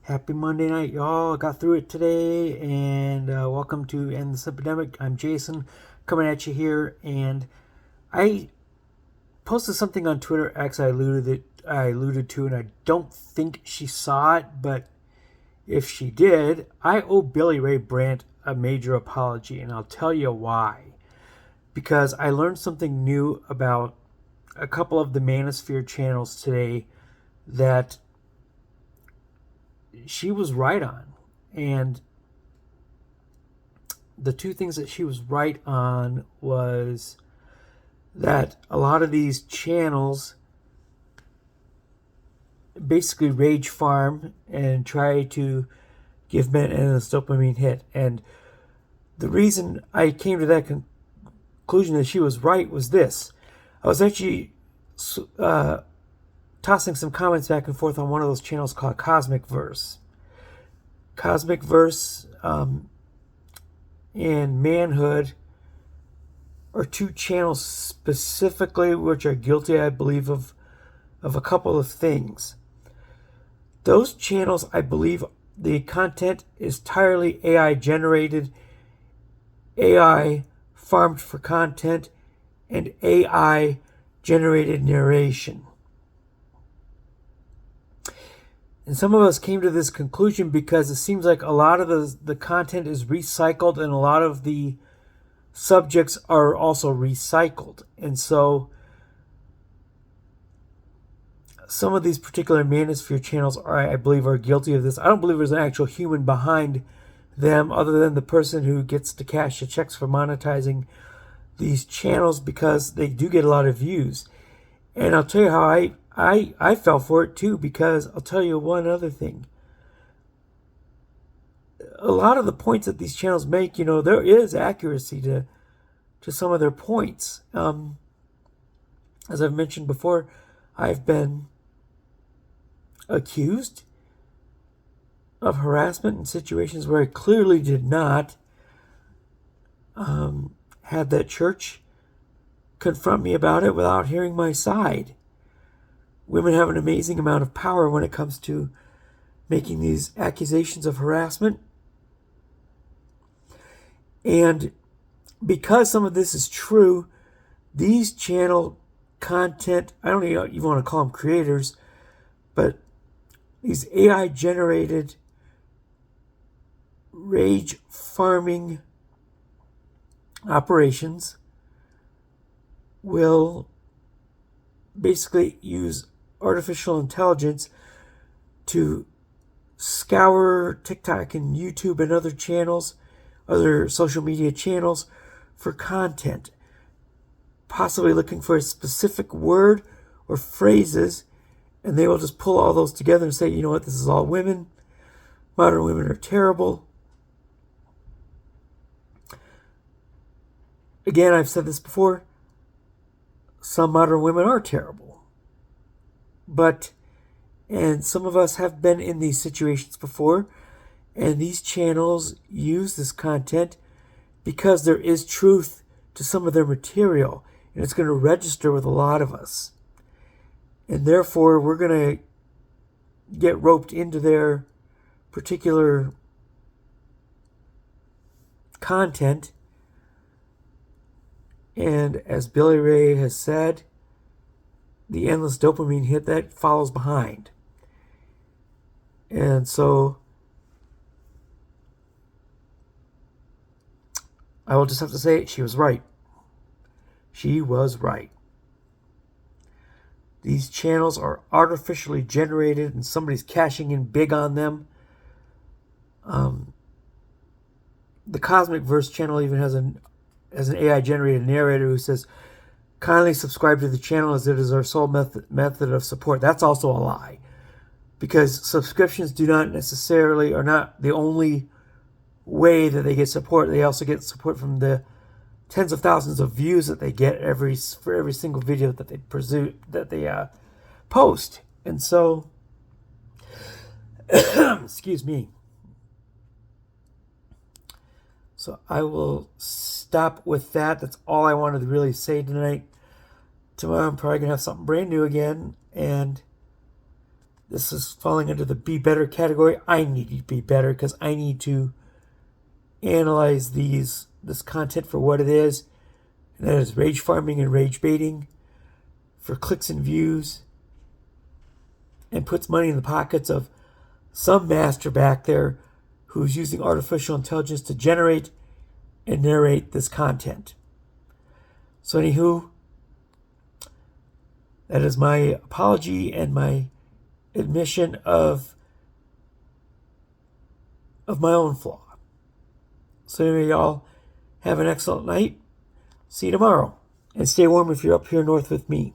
Happy Monday night, y'all. I got through it today, and welcome to End the Simpademic. I'm Jason, coming at you here, and I posted something on Twitter X I alluded to, and I don't think she saw it, but if she did, I owe Billy Ray Brandt a major apology, and I'll tell you why. Because I learned something new about a couple of the Manosphere channels today that she was right on. And the two things that she was right on was that a lot of these channels basically rage farm and try to give men an endless dopamine hit. And the reason I came to that conclusion that she was right was this. I was actually tossing some comments back and forth on one of those channels called Cosmic Verse. Cosmic Verse and Manhood are two channels specifically which are guilty, I believe, of a couple of things. Those channels, I believe, the content is entirely AI generated, AI farmed for content, and AI generated narration. And some of us came to this conclusion because it seems like a lot of the content is recycled and a lot of the subjects are also recycled. And so some of these particular Manosphere channels I believe are guilty of this. I don't believe there's an actual human behind them other than the person who gets to cash the checks for monetizing these channels because they do get a lot of views. And I'll tell you how I fell for it too, because I'll tell you one other thing. A lot of the points that these channels make, there is accuracy to some of their points. As I've mentioned before, I've been accused of harassment in situations where I clearly did not. Had that church confront me about it without hearing my side. Women have an amazing amount of power when it comes to making these accusations of harassment. And because some of this is true, these channel content, I don't even want to call them creators, but these AI generated rage farming operations will basically use artificial intelligence to scour TikTok and YouTube and other channels, other social media channels for content, possibly looking for a specific word or phrases, and they will just pull all those together and say, you know what, this is all women. Modern women are terrible. Again, I've said this before, some modern women are terrible. And some of us have been in these situations before, and these channels use this content because there is truth to some of their material, and it's going to register with a lot of us. And therefore, we're going to get roped into their particular content. And as Billy Ray has said, the endless dopamine hit that follows behind. And so I will just have to say she was right. She was right. These channels are artificially generated and somebody's cashing in big on them. The Cosmic Verse channel even has an AI generated narrator who says, kindly subscribe to the channel as it is our sole method of support. That's also a lie, because subscriptions are not the only way that they get support. They also get support from the tens of thousands of views that they get for every single video that they post. And so, excuse me. So I will stop with that. That's all I wanted to really say tonight. Tomorrow I'm probably going to have something brand new again. And This is falling under the be better category. I need to be better because I need to analyze this content for what it is, and that is rage farming and rage baiting for clicks and views, and puts money in the pockets of some master back there who's using artificial intelligence to generate and narrate this content. So anywho, that is my apology and my admission of my own flaw. So anyway, y'all, have an excellent night. See you tomorrow. And stay warm if you're up here north with me.